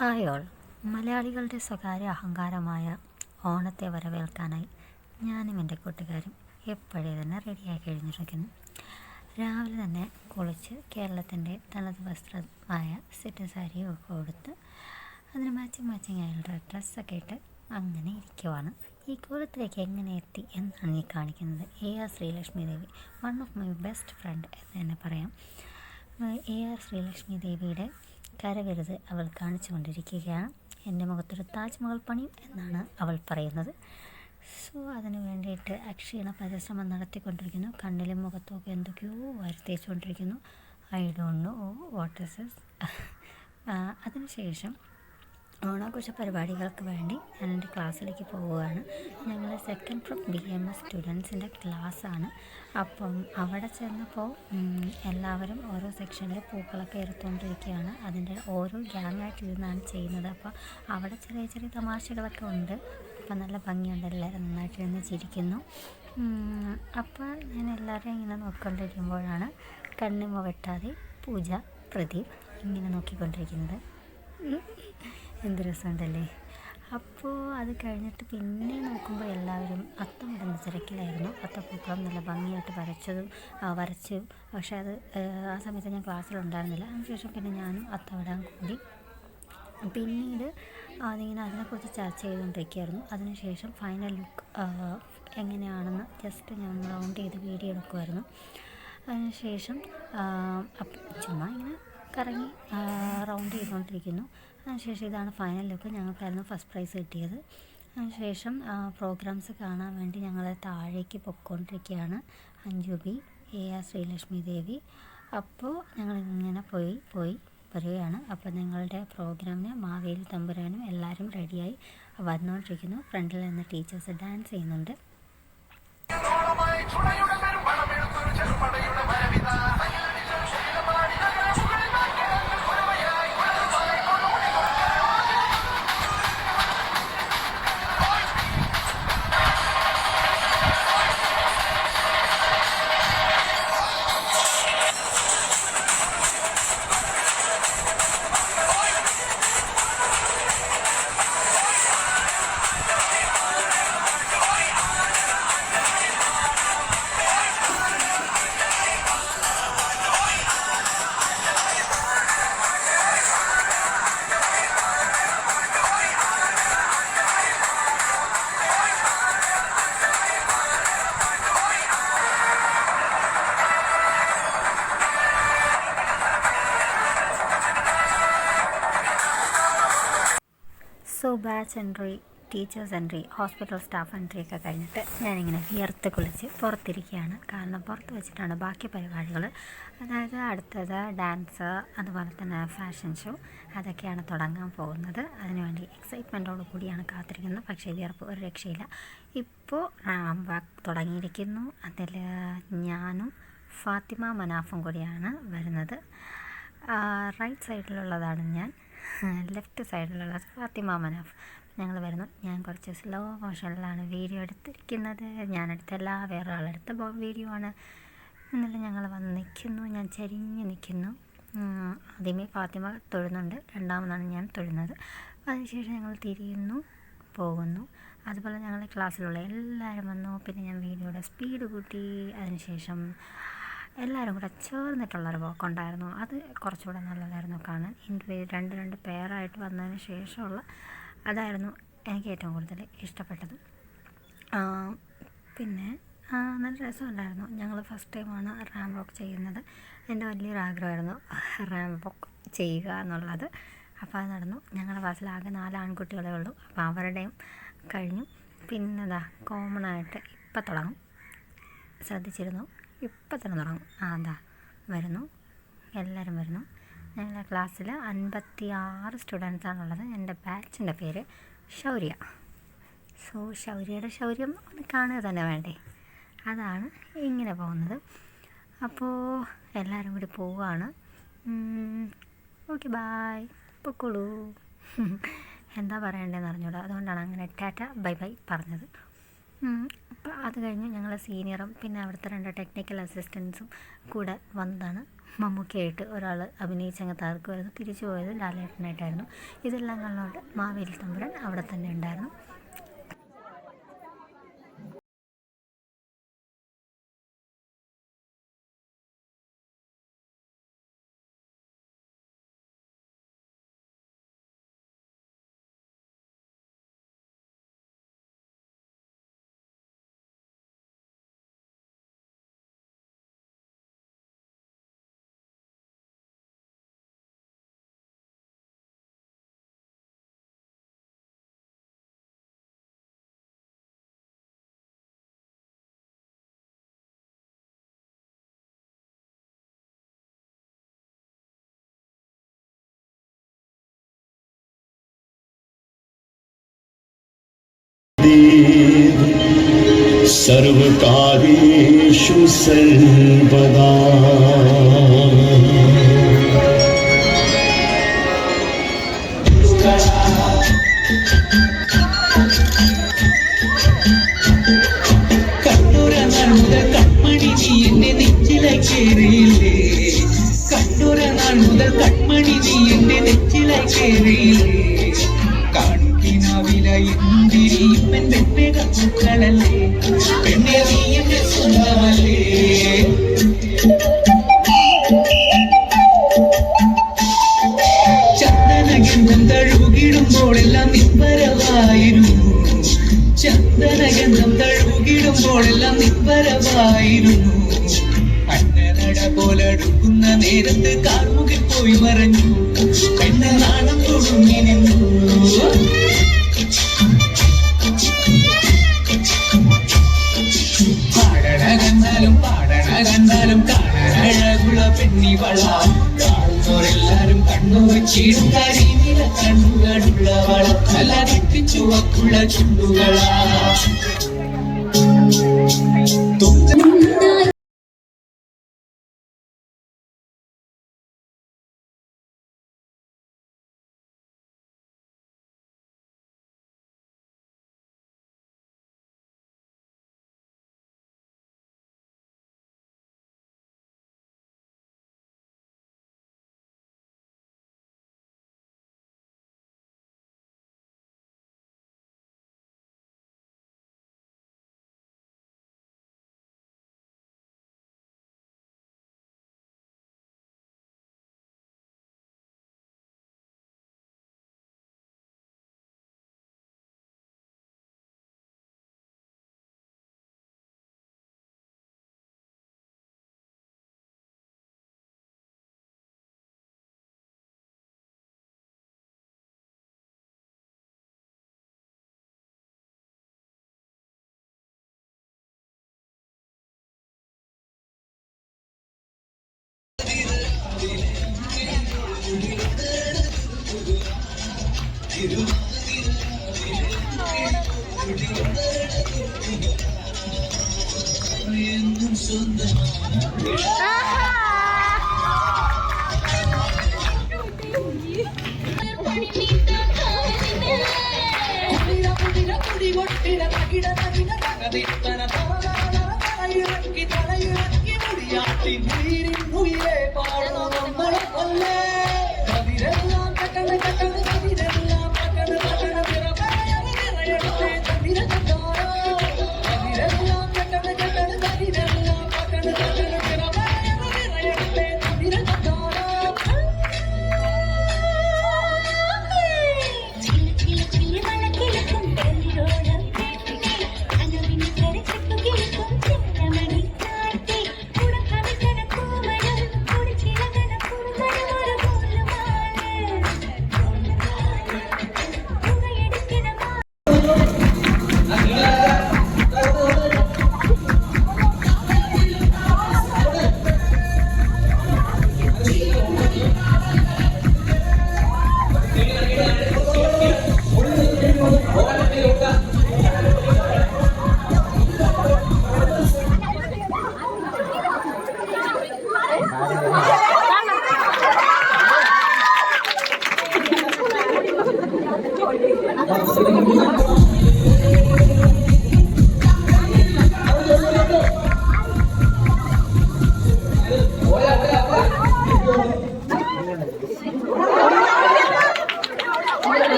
Hi all. മലയാളികളുടെ സ്വകാര്യ അഹങ്കാരമായ ഓണത്തെ വരവേൽക്കാനായി ഞാനും എൻ്റെ കൂട്ടുകാരും എപ്പോഴേ തന്നെ റെഡിയായി കഴിഞ്ഞിരിക്കുന്നു. രാവിലെ തന്നെ കുളിച്ച് കേരളത്തിൻ്റെ തനത് വസ്ത്രമായ സെറ്റ് സാരിയും ഒക്കെ കൊടുത്ത് അതിന് മാച്ചിങ് ആയുള്ള ഡ്രസ്സൊക്കെ ഇട്ട് അങ്ങനെ ഇരിക്കുവാണ്. ഈ കോലത്തിലേക്ക് എങ്ങനെ എത്തി എന്നാണ് ഈ കാണിക്കുന്നത്. AR Sreelakshmi Devi, one of my best friend എന്ന് തന്നെ പറയാം. AR ശ്രീലക്ഷ്മി ദേവിയുടെ കരവിരുത് അവൾ കാണിച്ചു കൊണ്ടിരിക്കുകയാണ്. എൻ്റെ മുഖത്തൊരു താജ്മഹൽ പണിയും എന്നാണ് അവൾ പറയുന്നത്. സോ അതിന് വേണ്ടിയിട്ട് അക്ഷീണ പരിശ്രമം നടത്തിക്കൊണ്ടിരിക്കുന്നു. കണ്ണിലും മുഖത്തുമൊക്കെ എന്തൊക്കെയോ വരുത്തേച്ചുകൊണ്ടിരിക്കുന്നു. I don't know what is this. അതിനുശേഷം ഓണാഘോഷ പരിപാടികൾക്ക് വേണ്ടി ഞാൻ എൻ്റെ ക്ലാസ്സിലേക്ക് പോവുകയാണ്. ഞങ്ങൾ സെക്കൻഡ് ഫ്രം BMS സ്റ്റുഡൻസിൻ്റെ ക്ലാസ്സാണ്. അപ്പം അവിടെ ചെന്നപ്പോൾ എല്ലാവരും ഓരോ സെക്ഷനിൽ പൂക്കളൊക്കെ എടുത്തുകൊണ്ടിരിക്കുകയാണ്. അതിൻ്റെ ഓരോ ഗ്യാങ്ങായിട്ടിരുന്നാണ് ചെയ്യുന്നത്. അപ്പോൾ അവിടെ ചെറിയ ചെറിയ തമാശകളൊക്കെ ഉണ്ട്. അപ്പം നല്ല ഭംഗിയുണ്ട്, എല്ലാവരും നന്നായിട്ടിരുന്ന് ചിരിക്കുന്നു. അപ്പോൾ ഞാൻ എല്ലാവരെയും ഇങ്ങനെ നോക്കിക്കൊണ്ടിരിക്കുമ്പോഴാണ് കണ്ണിമ വെട്ടാതെ പൂജ പ്രദീപ് ഇങ്ങനെ നോക്കിക്കൊണ്ടിരിക്കുന്നത്. എന്ത് രസമുണ്ടല്ലേ. അപ്പോൾ അത് കഴിഞ്ഞിട്ട് പിന്നെ നോക്കുമ്പോൾ എല്ലാവരും അത്തമിടുന്ന തിരക്കിലായിരുന്നു. അത്തപ്പൂക്കളം നല്ല ഭംഗിയായിട്ട് വരച്ചു. പക്ഷേ അത് ആ സമയത്ത് ഞാൻ ക്ലാസ്സിലുണ്ടായിരുന്നില്ല. അതിനുശേഷം പിന്നെ ഞാനും അത്തമിടാൻ കൂടി. പിന്നീട് അതിങ്ങനെ അതിനെക്കുറിച്ച് ചർച്ച ചെയ്തുകൊണ്ടിരിക്കുകയായിരുന്നു. അതിനുശേഷം ഫൈനൽ ലുക്ക് എങ്ങനെയാണെന്ന് ജസ്റ്റ് ഞാൻ റൗണ്ട് ചെയ്ത് വീഡിയോ എടുക്കുമായിരുന്നു. അതിനുശേഷം ചുമ്മാ ഇങ്ങനെ കറങ്ങി റൗണ്ട് ചെയ്തുകൊണ്ടിരിക്കുന്നു. അതിനുശേഷം ഇതാണ് ഫൈനൽ ലുക്ക്. ഞങ്ങൾക്കായിരുന്നു ഫസ്റ്റ് പ്രൈസ് കിട്ടിയത്. അതിനുശേഷം പ്രോഗ്രാംസ് കാണാൻ വേണ്ടി ഞങ്ങൾ താഴേക്ക് പൊയ്ക്കൊണ്ടിരിക്കുകയാണ്. അഞ്ജു ബി, AR ശ്രീലക്ഷ്മി ദേവി. അപ്പോൾ ഞങ്ങളിങ്ങനെ പോയി വരികയാണ്. അപ്പോൾ ഞങ്ങളുടെ പ്രോഗ്രാമിന് മാവേലി തമ്പുരാനും എല്ലാവരും റെഡിയായി വന്നുകൊണ്ടിരിക്കുന്നു. ഫ്രണ്ടിൽ നിന്ന് ടീച്ചേഴ്സ് ഡാൻസ് ചെയ്യുന്നുണ്ട്. So batch entry, teachers entry, hospital staff entry ഒക്കെ കഴിഞ്ഞിട്ട് ഞാനിങ്ങനെ വിയർത്ത് കുളിച്ച് പുറത്തിരിക്കുകയാണ്. കാരണം പുറത്ത് വെച്ചിട്ടാണ് ബാക്കി പരിപാടികൾ. അതായത് അടുത്തത് ഡാൻസ്, അതുപോലെ തന്നെ ഫാഷൻ ഷോ അതൊക്കെയാണ് തുടങ്ങാൻ പോകുന്നത്. അതിനുവേണ്ടി എക്സൈറ്റ്മെൻറ്റോട് കൂടിയാണ് കാത്തിരിക്കുന്നത്. പക്ഷേ വിയർപ്പ് ഒരു രക്ഷയില്ല. ഇപ്പോൾ റാംവാക്ക് തുടങ്ങിയിരിക്കുന്നു. അതിൽ ഞാനും ഫാത്തിമ മനാഫും കൂടിയാണ് വരുന്നത്. റൈറ്റ് സൈഡിലുള്ളതാണ് ഞാൻ, ലെഫ്റ്റ് സൈഡിലുള്ളത് ഫാത്തിമ മനാഫ്. ഞങ്ങൾ വരുന്നു. ഞാൻ കുറച്ച് സ്ലോ മോഷനിലാണ് വീഡിയോ എടുത്തിരിക്കുന്നത്. ഞാനെടുത്തല്ല, വേറെ ആളെടുത്ത വീഡിയോ ആണ്. എന്നിട്ട് ഞങ്ങൾ വന്ന് നിൽക്കുന്നു. ഞാൻ ചരിഞ്ഞ് നിൽക്കുന്നു. ആദ്യമേ ഫാത്തിമ തൊഴുന്നുണ്ട്, രണ്ടാമതാണ് ഞാൻ തൊഴുന്നത്. അതിനുശേഷം ഞങ്ങൾ തിരിയുന്നു, പോകുന്നു. അതുപോലെ ഞങ്ങളുടെ ക്ലാസ്സിലുള്ള എല്ലാവരും വന്നു. പിന്നെ ഞാൻ വീഡിയോയുടെ സ്പീഡ് കൂട്ടി. അതിനുശേഷം എല്ലാവരും കൂടെ ചേർന്നിട്ടുള്ളൊരു പോക്കുണ്ടായിരുന്നു. അത് കുറച്ചുകൂടെ നല്ലതായിരുന്നു കാണാൻ. രണ്ട് പെയറായിട്ട് വന്നതിന് ശേഷമുള്ള അതായിരുന്നു എനിക്ക് ഏറ്റവും കൂടുതൽ ഇഷ്ടപ്പെട്ടത്. പിന്നെ നല്ല രസമുണ്ടായിരുന്നു. ഞങ്ങൾ ഫസ്റ്റ് ടൈമാണ് റാം വോക്ക് ചെയ്യുന്നത്. എൻ്റെ വലിയൊരു ആഗ്രഹമായിരുന്നു റാം വോക്ക് ചെയ്യുക എന്നുള്ളത്. അപ്പോൾ അത് നടന്നു. ഞങ്ങളുടെ ക്ലാസ്സിലാകെ 4 ആൺകുട്ടികളേ ഉള്ളൂ. അപ്പോൾ അവരുടെയും കഴിഞ്ഞു. പിന്നെ കോമണായിട്ട് ഇപ്പം തുടങ്ങും. ശ്രദ്ധിച്ചിരുന്നു, ഇപ്പം തന്നെ തുടങ്ങും. വരുന്നു, എല്ലാവരും വരുന്നു. ഞങ്ങളുടെ ക്ലാസ്സിൽ 56 സ്റ്റുഡൻസാണുള്ളത്. എൻ്റെ ബാച്ചിൻ്റെ പേര് ശൗര്യ. സോ ശൗര്യയുടെ ശൗര്യം ഒന്ന് കാണുക തന്നെ വേണ്ടേ. അതാണ് ഇങ്ങനെ പോകുന്നത്. അപ്പോൾ എല്ലാവരും കൂടി പോവുകയാണ്. ഓക്കെ ബായ്, പൊക്കോളൂ. എന്താ പറയണ്ടതെന്ന് അറിഞ്ഞൂടാ. അതുകൊണ്ടാണ് അങ്ങനെ ടാറ്റ ബൈ ബൈ പറഞ്ഞത്. അപ്പോൾ അത് കഴിഞ്ഞ് ഞങ്ങൾ സീനിയറും പിന്നെ അവിടുത്തെ 2 ടെക്നിക്കൽ അസിസ്റ്റൻസും കൂടെ വന്നതാണ്. മമ്മൂക്കയായിട്ട് ഒരാൾ അഭിനയിച്ചങ്ങ് തകർക്കുമായിരുന്നു. തിരിച്ചു പോയത് ലാലേട്ടനായിട്ടായിരുന്നു. ഇതെല്ലാം കണ്ടുകൊണ്ട് മാവേലി തമ്പുരാൻ അവിടെ തന്നെ ഉണ്ടായിരുന്നു. सर्वकार्येषु सर्वदा കണ്ണൂരനാൾ മുതൽ കൺമണി നീ എന്റെ നെഞ്ചിലായി കേറിയില്ലേ, കണ്ണൂരനാൾ മുതൽ കൺമണി നീ എന്റെ നെഞ്ചിലായി കേറിയില്ലേ, കാണിക്കിനാവിലായി എന്തിരിയും എന്റെ പൂക്കളല്ലേ, പെണ്ണെ നീ എന്റെ സ്വന്തമല്ലേ. ചന്ദനഗന്ധം തഴുകിടുമ്പോഴെല്ലാം നിൻവരവായിരുന്നു, ചന്ദനഗന്ധം തഴുകിടുമ്പോഴെല്ലാം നിൻവരവായിരുന്നു, അന്നനട പോലടുക്കുന്ന നേരത്ത് കാർമുകിൽ പോയി മറഞ്ഞു, പെണ്ണ് നാണം തുടങ്ങി നിന്നു. കണ്ടാലും കാണാനഴകുള്ള പെണ്ണിവള, കാണുന്നവരെല്ലാരും കണ്ണൂർ ചീടുകാരിയില കണ്ണുകളുള്ളവള, നല്ല തെറ്റിച്ചുവക്കുള്ള ചുണ്ടുകളാ.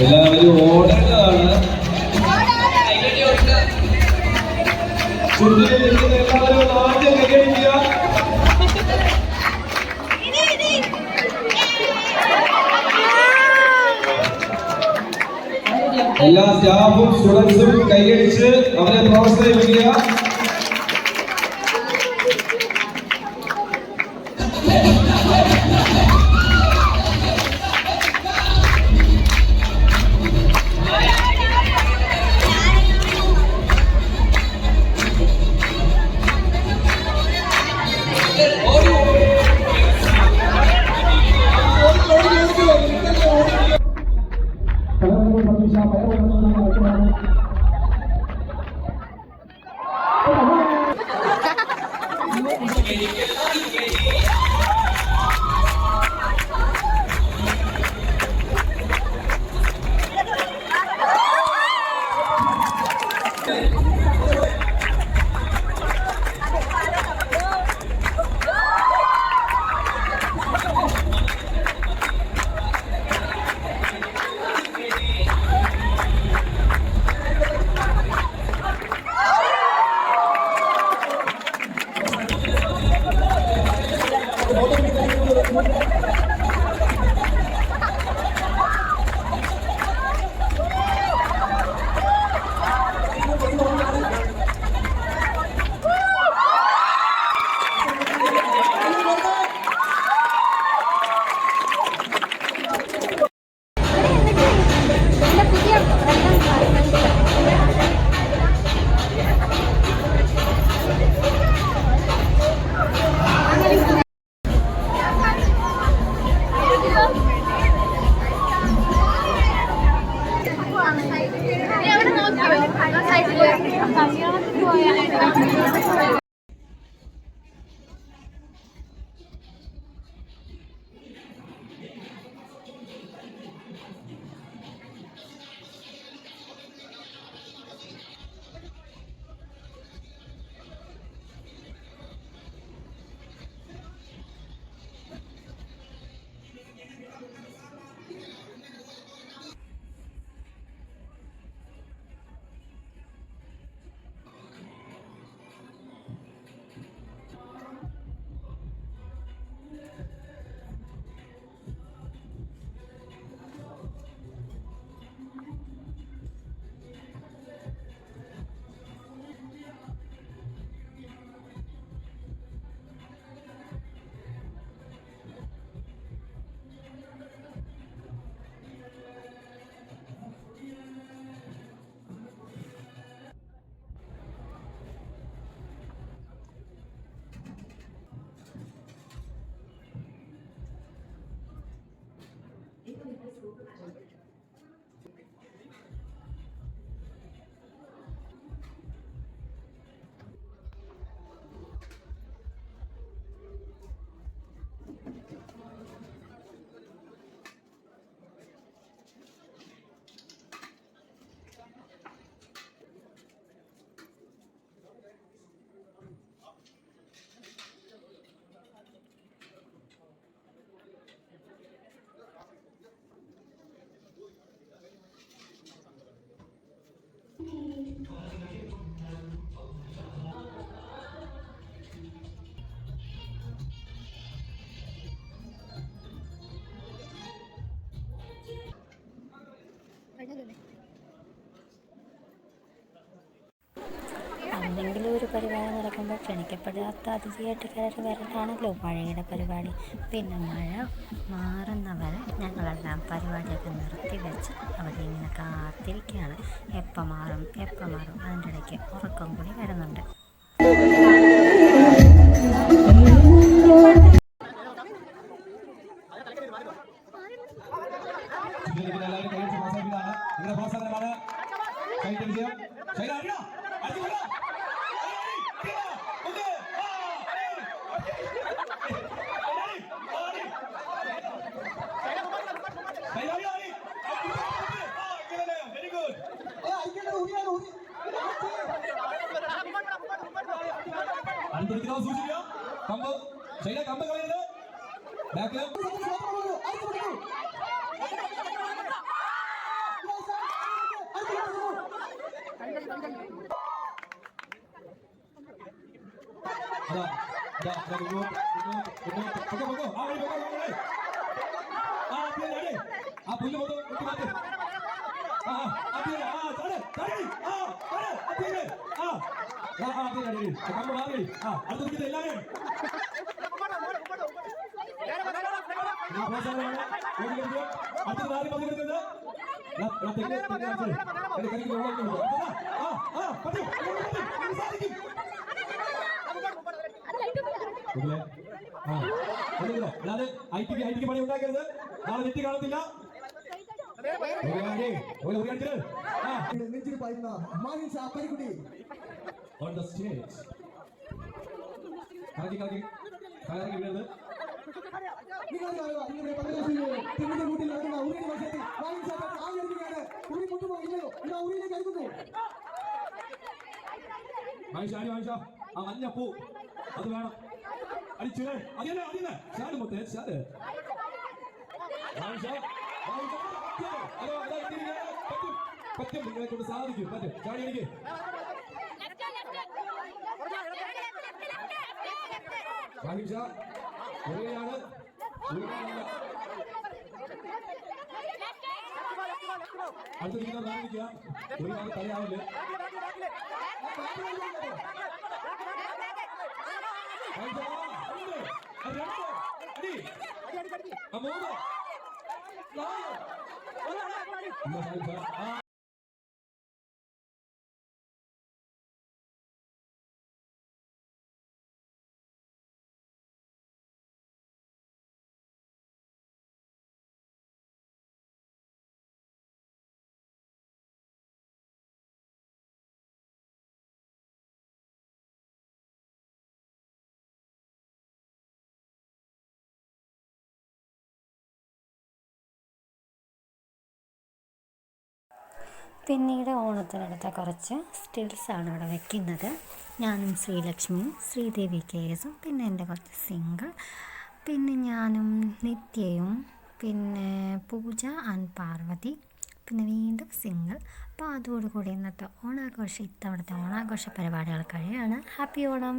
എല്ലാവരും ഓടേണ്ടതാണ്. ചുറ്റിലിരിക്കുന്ന എല്ലാവരും ആദ്യം കൈയടിക്കുക. എല്ലാ സ്റ്റാഫും സ്റ്റുഡൻസും കൈയടിച്ച് അവരെ പ്രോത്സാഹിപ്പിക്കുക. എന്തെങ്കിലും ഒരു പരിപാടി നടക്കുമ്പോൾ ക്ഷണിക്കപ്പെടാത്ത അതിഥിയായിട്ട് കയറി വരലാണല്ലോ മഴയുടെ പരിപാടി. പിന്നെ മഴ മാറുന്നവരെ ഞങ്ങളെല്ലാം പരിപാടിയൊക്കെ നിർത്തി വെച്ച് അവിടെ ഇങ്ങനെ കാത്തിരിക്കുകയാണ്. എപ്പം മാറും അതിൻ്റെ ഇടയ്ക്ക് ഉറക്കം കൂടി വരുന്നുണ്ട്. അതാ അതാ അതാ മുന്നോട്ട് മുന്നോട്ട് മുന്നോട്ട് പൊക്കോ പൊക്കോ ആ വഴി പൊക്കോ പൊക്കോ ആ പിന്നെ അടി ആ പുല്ല് മൊത്തം വെട്ടി മാറ്റി ആ ആ പിന്നെ ആ ചാട് ചാടി ആ ചാട് ആ പിന്നെ ആ പിന്നെ അടി കമ്പ് മാറി ആ അടുത്ത നിൽക്കുന്നത് എല്ലാവരും അടുത്ത നാല് പതി കൊടുക്കുന്നത് അല്ലാതെ ഐറ്റിക്ക് പണി ഉണ്ടാക്കരുത് നാളെ നെറ്റി കാണത്തില്ല നെഞ്ചിൽ പായുന്ന Mahin Shah പരിക്കുട്ടി on the stage കറക്കി കറക്കി കലകറക്കി വീഴുന്നത് നിങ്ങൾ കാണുക ഇങ്ങനെ തെങ്ങിന്റെ കൂട്ടിൽ നടക്കുന്ന ഉറിയുടെ മത്സരത്തിൽ മാഹിൻ ഷാ ആയിരിക്കുകയാണ് ഉറി മുട്ടുമോ ഇല്ലയോ ഇതാ ഉറിയിലേക്ക് അടുക്കുന്നു വാങ്ങിച്ച ആ മഞ്ഞ പൂ അത് വേണം അടിച്ചേ അതിയല്ലേ അതിയല്ലേ ചാട് മൊത്തേ ചാട് പറ്റും നിങ്ങളെ കൊണ്ട് സാധിക്കും പറ്റും ചാടി എനിക്ക് വാങ്ങിച്ച ഒരേയാണ് അടുത്ത നിങ്ങൾ നാണിക്കുക ഒരു ഭാഗം തലയാവില്ലേ മൂന്ന് പിന്നീട് ഓണത്തിനെടുത്ത കുറച്ച് സ്റ്റിൽസാണ് ഇവിടെ വെക്കുന്നത്. ഞാനും ശ്രീലക്ഷ്മിയും ശ്രീദേവി കേസും പിന്നെ എൻ്റെ കുറച്ച് സിംഗിൾ പിന്നെ ഞാനും നിത്യയും പിന്നെ പൂജ ആൻഡ് പാർവതി പിന്നെ വീണ്ടും സിംഗിൾ. അപ്പോൾ അതോടുകൂടി ഇന്നത്തെ ഓണാഘോഷം ഇത്തവണത്തെ ഓണാഘോഷ പരിപാടികൾ കഴിയാണ്. ഹാപ്പി ഓണം.